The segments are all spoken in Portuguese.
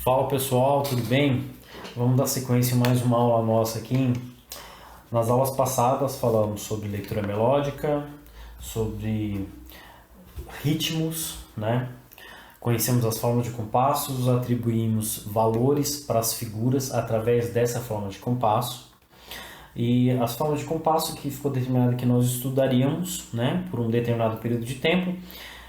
Fala pessoal, tudo bem? Vamos dar sequência em mais uma aula nossa aqui. Nas aulas passadas falamos sobre leitura melódica, sobre ritmos, né? Conhecemos as formas de compassos, atribuímos valores para as figuras através dessa forma de compasso. E as formas de compasso que ficou determinado que nós estudaríamos, né, por um determinado período de tempo,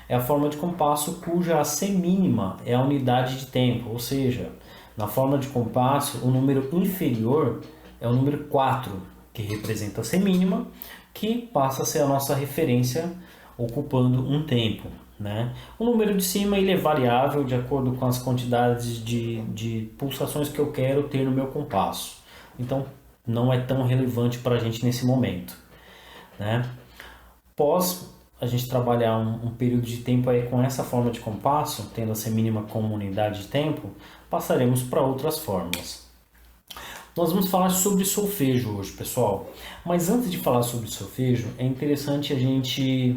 é a forma de compasso cuja semínima é a unidade de tempo, ou seja, na forma de compasso, o número inferior é o número 4, que representa a semínima, que passa a ser a nossa referência ocupando um tempo. Né? O número de cima ele é variável de acordo com as quantidades de pulsações que eu quero ter no meu compasso. Então, não é tão relevante para a gente nesse momento. Né? Após a gente trabalhar um período de tempo aí com essa forma de compasso, tendo a semínima como unidade de tempo, passaremos para outras formas. Nós vamos falar sobre solfejo hoje, pessoal. Mas antes de falar sobre solfejo, é interessante a gente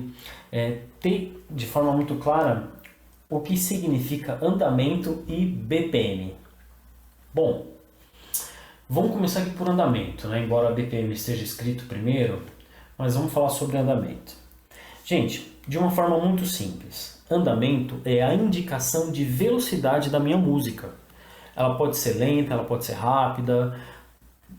ter de forma muito clara o que significa andamento e BPM. Bom, vamos começar aqui por andamento, né? Embora BPM esteja escrito primeiro, mas vamos falar sobre andamento. Gente, de uma forma muito simples, andamento é a indicação de velocidade da minha música. Ela pode ser lenta, ela pode ser rápida,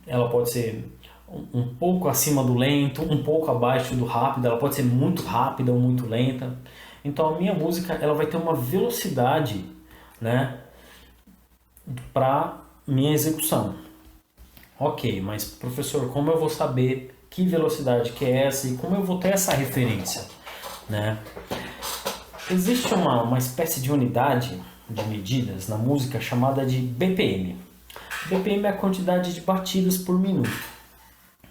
ela pode ser um pouco acima do lento, um pouco abaixo do rápido, ela pode ser muito rápida ou muito lenta. Então a minha música ela vai ter uma velocidade, né, para minha execução. Ok, mas professor, como eu vou saber que velocidade que é essa e como eu vou ter essa referência? Né? Existe uma espécie de unidade de medidas na música chamada de BPM. BPM é a quantidade de batidas por minuto.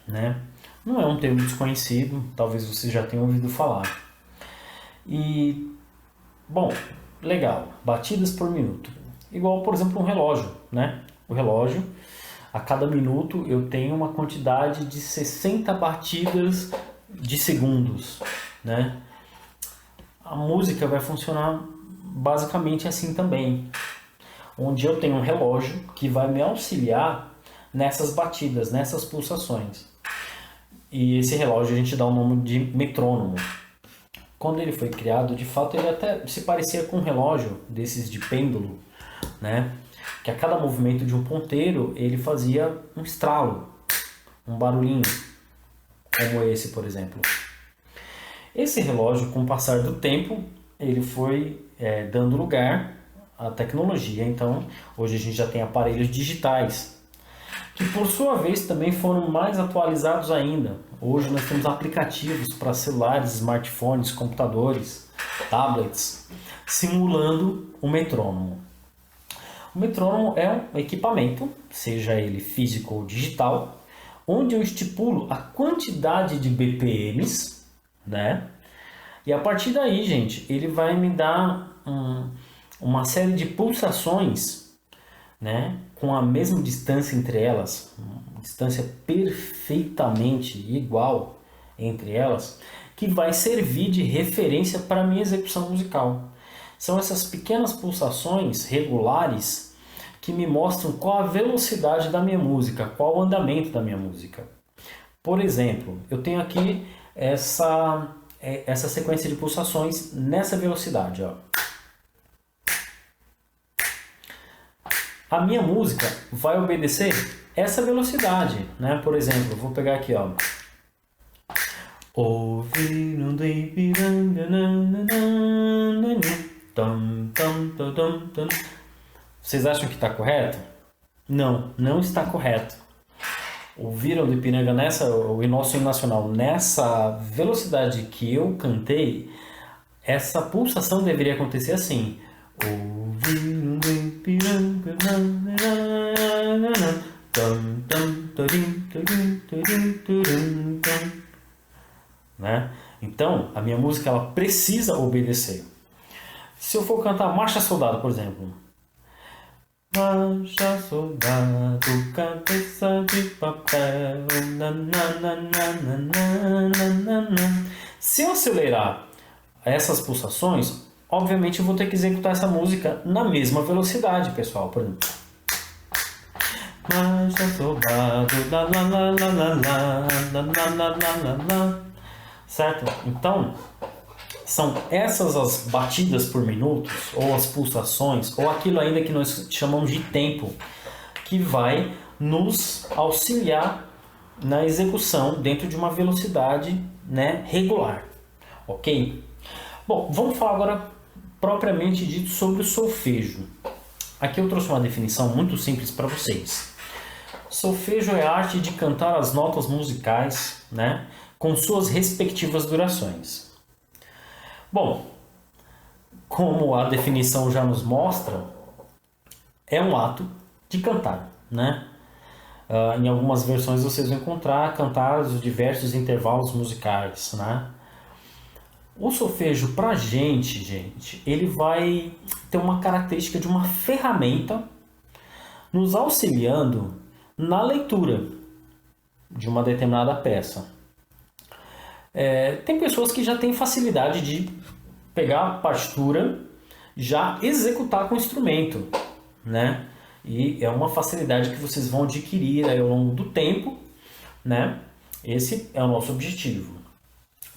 Né? Não é um termo desconhecido, talvez você já tenha ouvido falar. E, bom, legal, batidas por minuto. Igual, por exemplo, um relógio. Né? O relógio, a cada minuto eu tenho uma quantidade de 60 batidas de segundos. Né? A música vai funcionar basicamente assim também, onde eu tenho um relógio que vai me auxiliar nessas batidas, nessas pulsações. E esse relógio a gente dá o nome de metrônomo. Quando ele foi criado, de fato ele até se parecia com um relógio desses de pêndulo, né? Que a cada movimento de um ponteiro ele fazia um estralo, um barulhinho, como esse, por exemplo. Esse relógio, com o passar do tempo, ele foi dando lugar à tecnologia. Então, hoje a gente já tem aparelhos digitais, que por sua vez também foram mais atualizados ainda. Hoje nós temos aplicativos para celulares, smartphones, computadores, tablets, simulando o metrônomo. O metrônomo é um equipamento, seja ele físico ou digital, onde eu estipulo a quantidade de BPMs, né? E a partir daí, gente, ele vai me dar uma série de pulsações, né? Com a mesma distância entre elas, uma distância perfeitamente igual entre elas, que vai servir de referência para a minha execução musical. São essas pequenas pulsações regulares que me mostram qual a velocidade da minha música, qual o andamento da minha música. Por exemplo, eu tenho aqui essa sequência de pulsações nessa velocidade. Ó. A minha música vai obedecer essa velocidade. Né? Por exemplo, eu vou pegar aqui. Ó. Vocês acham que está correto? Não, não está correto. Ouviram do Ipiranga o nosso hino nacional nessa velocidade que eu cantei, essa pulsação deveria acontecer assim. Ouviram do Ipiranga, né? Então, a minha música ela precisa obedecer. Se eu for cantar Marcha Soldado, por exemplo, marcha soldado, cabeça de papel. Se eu acelerar essas pulsações, obviamente eu vou ter que executar essa música na mesma velocidade, pessoal. Por exemplo, certo? Então, são essas as batidas por minutos, ou as pulsações, ou aquilo ainda que nós chamamos de tempo, que vai nos auxiliar na execução dentro de uma velocidade, né, regular, ok? Bom, vamos falar agora propriamente dito sobre o solfejo. Aqui eu trouxe uma definição muito simples para vocês. Solfejo é a arte de cantar as notas musicais, né, com suas respectivas durações. Bom, como a definição já nos mostra, é um ato de cantar, né? Em algumas versões vocês vão encontrar cantar os diversos intervalos musicais, né? O solfejo pra gente, ele vai ter uma característica de uma ferramenta nos auxiliando na leitura de uma determinada peça. Tem pessoas que já têm facilidade de pegar a partitura, já executar com o instrumento, né? E é uma facilidade que vocês vão adquirir aí ao longo do tempo, né? Esse é o nosso objetivo.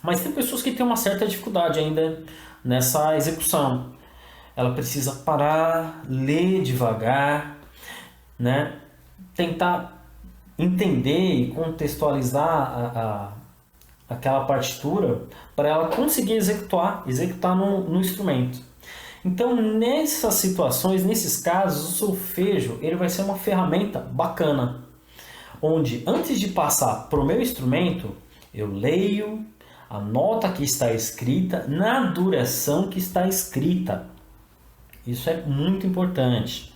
Mas tem pessoas que têm uma certa dificuldade ainda nessa execução. Ela precisa parar, ler devagar, né? Tentar entender e contextualizar aquela partitura para ela conseguir executar no instrumento. Então, nessas situações, nesses casos, o solfejo ele vai ser uma ferramenta bacana, onde antes de passar para o meu instrumento, eu leio a nota que está escrita na duração que está escrita. Isso é muito importante.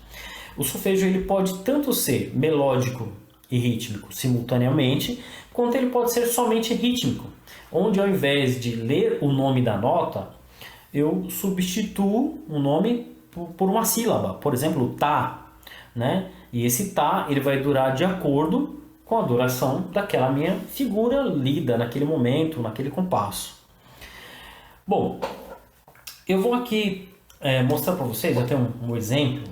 O solfejo ele pode tanto ser melódico e rítmico simultaneamente, quanto ele pode ser somente rítmico, onde ao invés de ler o nome da nota, eu substituo o nome por uma sílaba, por exemplo, tá, né? E esse tá ele vai durar de acordo com a duração daquela minha figura lida naquele momento, naquele compasso. Bom, eu vou aqui mostrar para vocês até um exemplo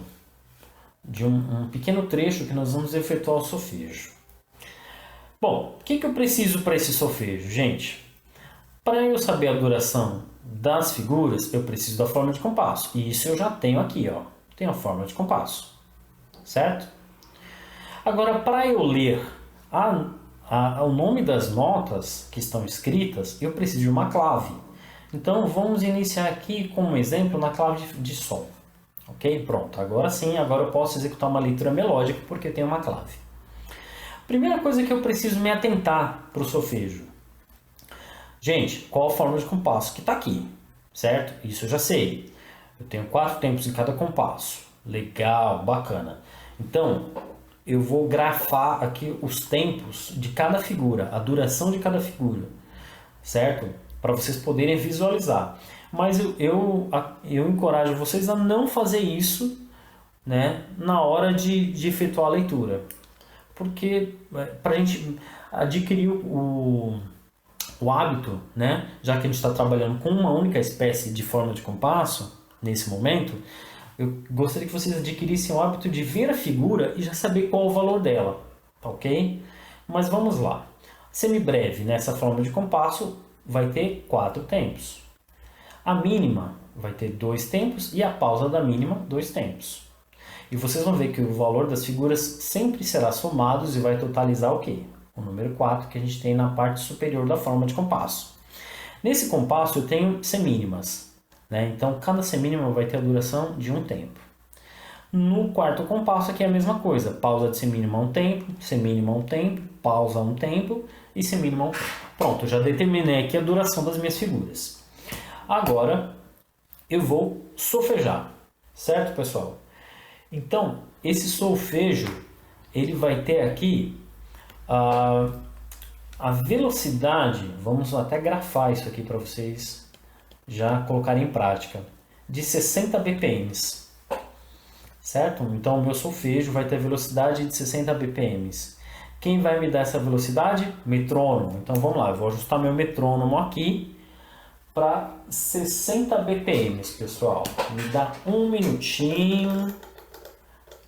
de um pequeno trecho que nós vamos efetuar o solfejo. Bom, o que eu preciso para esse solfejo, gente? Para eu saber a duração das figuras, eu preciso da forma de compasso. E isso eu já tenho aqui, ó. Tenho a forma de compasso, certo? Agora, para eu ler o nome das notas que estão escritas, eu preciso de uma clave. Então, vamos iniciar aqui como exemplo na clave de Sol. Ok? Pronto. Agora sim, agora eu posso executar uma leitura melódica porque eu tenho uma clave. Primeira coisa que eu preciso me atentar para o solfejo. Gente, qual a forma de compasso que está aqui, certo? Isso eu já sei. Eu tenho 4 tempos em cada compasso. Legal, bacana. Então, eu vou grafar aqui os tempos de cada figura, a duração de cada figura, certo? Para vocês poderem visualizar. Mas eu encorajo vocês a não fazer isso, né, na hora de efetuar a leitura. Porque para a gente adquirir o hábito, né, já que a gente está trabalhando com uma única espécie de forma de compasso, nesse momento, eu gostaria que vocês adquirissem o hábito de ver a figura e já saber qual o valor dela, ok? Mas vamos lá. Semibreve, nessa forma de compasso, vai ter 4 tempos. A mínima vai ter 2 tempos e a pausa da mínima, 2 tempos. E vocês vão ver que o valor das figuras sempre será somados e vai totalizar o quê? O número 4 que a gente tem na parte superior da forma de compasso. Nesse compasso eu tenho semínimas, né? Então cada semínima vai ter a duração de 1 tempo. No quarto compasso aqui é a mesma coisa. Pausa de semínima 1 tempo, semínima 1 tempo, pausa 1 tempo e semínima 1 tempo. Pronto, eu já determinei aqui a duração das minhas figuras. Agora eu vou solfejar, certo, pessoal? Então, esse solfejo, ele vai ter aqui a velocidade, vamos até grafar isso aqui para vocês já colocarem em prática, de 60 bpm, certo? Então, o meu solfejo vai ter velocidade de 60 bpm. Quem vai me dar essa velocidade? Metrônomo. Então, vamos lá, eu vou ajustar meu metrônomo aqui para 60 BPM, pessoal. Me dá um minutinho.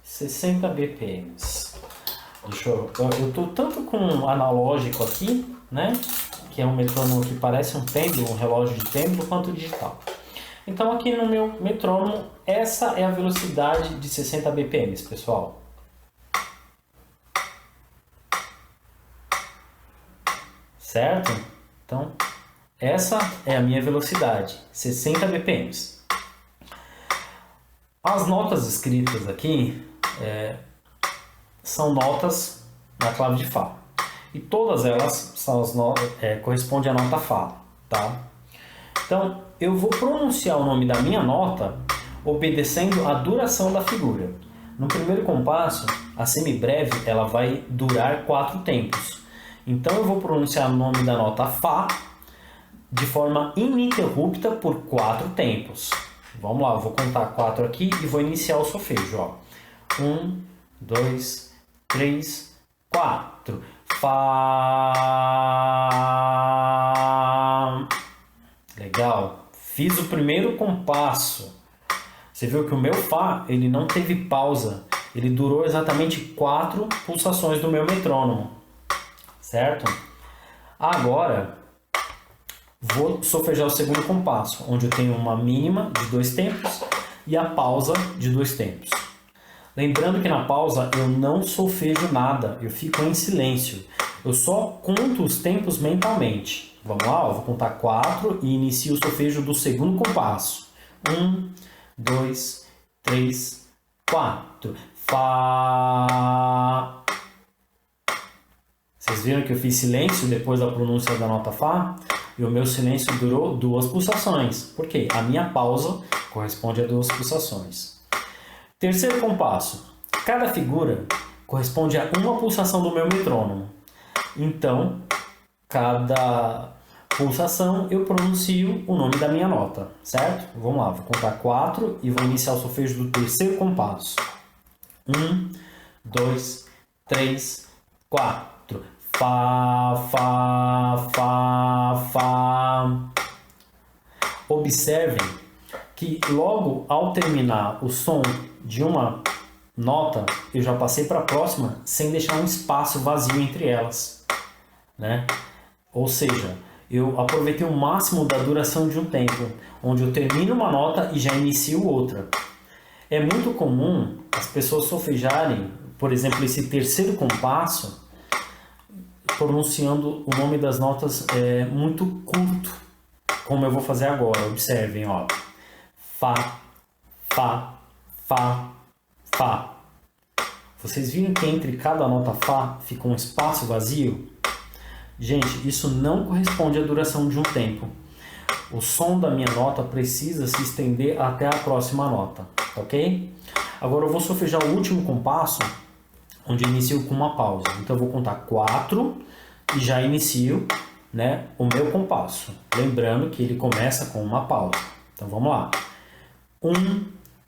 60 BPM. Deixa eu tô tanto com um analógico aqui, né? Que é um metrônomo que parece um pêndulo, um relógio de pêndulo, quanto digital. Então aqui no meu metrônomo, essa é a velocidade de 60 BPM, pessoal. Certo? Então, essa é a minha velocidade, 60 BPM. As notas escritas aqui são notas na clave de Fá. E todas elas são as notas, correspondem à nota Fá, tá? Então, eu vou pronunciar o nome da minha nota obedecendo a duração da figura. No primeiro compasso, a semibreve ela vai durar 4 tempos. Então, eu vou pronunciar o nome da nota Fá de forma ininterrupta por 4 tempos. Vamos lá, eu vou contar 4 aqui e vou iniciar o solfejo. Ó. 1, 2, 3, 4. Fá. Legal. Fiz o primeiro compasso. Você viu que o meu Fá ele não teve pausa. Ele durou exatamente 4 pulsações do meu metrônomo. Certo? Agora, vou solfejar o segundo compasso, onde eu tenho uma mínima de 2 tempos e a pausa de 2 tempos. Lembrando que na pausa eu não solfejo nada, eu fico em silêncio. Eu só conto os tempos mentalmente. Vamos lá, eu vou contar 4 e inicio o solfejo do segundo compasso. 1, 2, 3, 4. Fá. Vocês viram que eu fiz silêncio depois da pronúncia da nota Fá? E o meu silêncio durou 2 pulsações. Por quê? A minha pausa corresponde a 2 pulsações. Terceiro compasso. Cada figura corresponde a uma pulsação do meu metrônomo. Então, cada pulsação eu pronuncio o nome da minha nota, certo? Vamos lá, vou contar 4 e vou iniciar o solfejo do terceiro compasso. 1, 2, 3, 4. Fá, Fá, Fá, Fá. Observem que logo ao terminar o som de uma nota, eu já passei para a próxima sem deixar um espaço vazio entre elas, né? Ou seja, eu aproveitei o máximo da duração de um tempo, onde eu termino uma nota e já inicio outra. É muito comum as pessoas solfejarem, por exemplo, esse terceiro compasso, pronunciando o nome das notas muito curto, como eu vou fazer agora. Observem, ó. Fá, Fá, Fá, Fá. Vocês viram que entre cada nota Fá fica um espaço vazio? Gente, isso não corresponde à duração de um tempo. O som da minha nota precisa se estender até a próxima nota, ok? Agora eu vou solfejar o último compasso, onde eu inicio com uma pausa. Então eu vou contar 4 e já inicio, né, o meu compasso. Lembrando que ele começa com uma pausa. Então vamos lá. 1,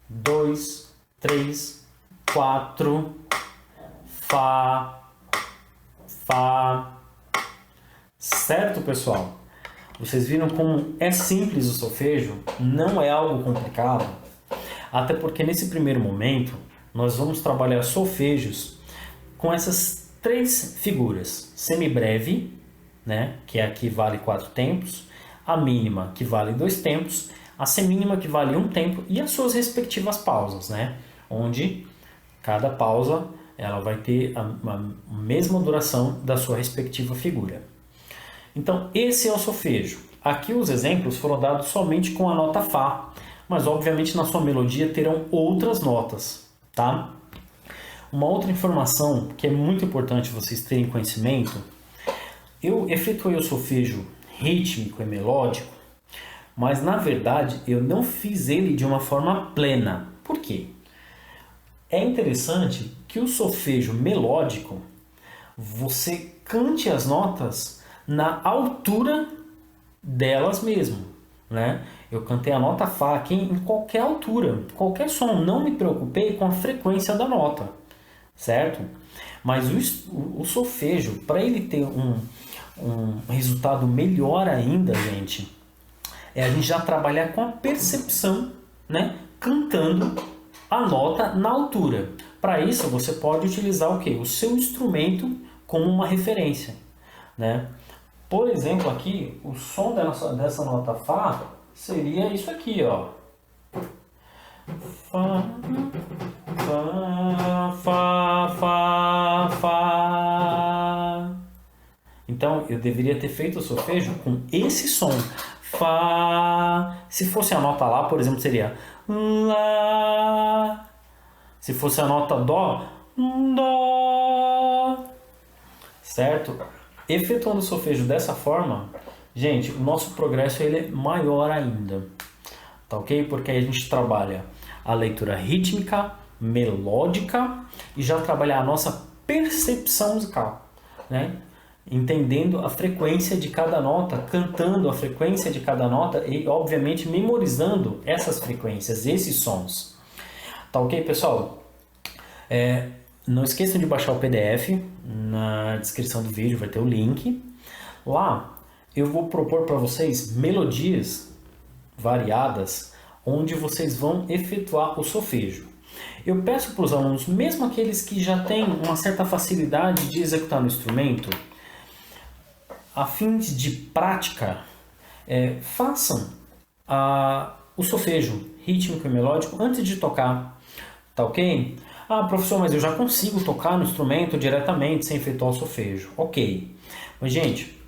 2, 3, 4. Fá, Fá. Certo, pessoal? Vocês viram como é simples o solfejo? Não é algo complicado. Até porque nesse primeiro momento nós vamos trabalhar solfejos com essas 3 figuras. Semibreve, né, que aqui vale 4 tempos, a mínima, que vale 2 tempos, a semínima, que vale 1 tempo, e as suas respectivas pausas, né, onde cada pausa ela vai ter a mesma duração da sua respectiva figura. Então, esse é o solfejo. Aqui os exemplos foram dados somente com a nota Fá, mas obviamente na sua melodia terão outras notas, tá? Uma outra informação que é muito importante vocês terem conhecimento, eu efetuei o solfejo rítmico e melódico, mas na verdade eu não fiz ele de uma forma plena. Por quê? É interessante que o solfejo melódico, você cante as notas na altura delas mesmo, né? Eu cantei a nota Fá aqui em qualquer altura, qualquer som, não me preocupei com a frequência da nota, certo? Mas o solfejo, para ele ter um resultado melhor ainda, gente, É a gente já trabalhar com a percepção, né? Cantando a nota na altura. Para isso, você pode utilizar o quê? O seu instrumento como uma referência, né? Por exemplo, aqui, o som dessa nota Fá seria isso aqui, ó. Fá, Fá, Fá, Fá, Fá. Então, eu deveria ter feito o solfejo com esse som. Fá. Se fosse a nota Lá, por exemplo, seria Lá. Se fosse a nota Dó, Dó. Certo? Efetuando o solfejo dessa forma, gente, o nosso progresso ele é maior ainda. Tá ok? Porque aí a gente trabalha a leitura rítmica, melódica e já trabalhar a nossa percepção musical, né? Entendendo a frequência de cada nota, cantando a frequência de cada nota e, obviamente, memorizando essas frequências, esses sons. Tá ok, pessoal? Não esqueçam de baixar o PDF, na descrição do vídeo vai ter o link. Lá eu vou propor para vocês melodias variadas, onde vocês vão efetuar o solfejo. Eu peço para os alunos, mesmo aqueles que já têm uma certa facilidade de executar no instrumento, a fins de prática, façam o solfejo rítmico e melódico antes de tocar, tá ok? Ah, professor, mas eu já consigo tocar no instrumento diretamente sem efetuar o solfejo. Ok, mas gente,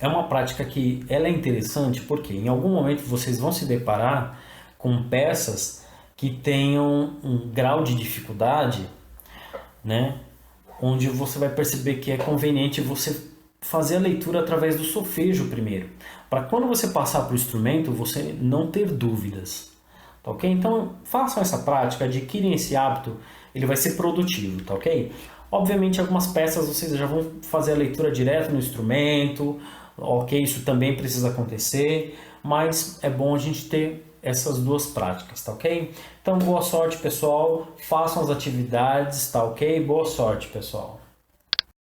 é uma prática que ela é interessante porque em algum momento vocês vão se deparar com peças que tenham um grau de dificuldade, né? Onde você vai perceber que é conveniente você fazer a leitura através do solfejo primeiro, para quando você passar para o instrumento você não ter dúvidas, tá ok? Então façam essa prática, adquirem esse hábito, ele vai ser produtivo, tá ok? Obviamente algumas peças vocês já vão fazer a leitura direto no instrumento, ok? Isso também precisa acontecer, mas é bom a gente ter essas duas práticas, tá ok? Então boa sorte pessoal, façam as atividades, tá ok? Boa sorte pessoal!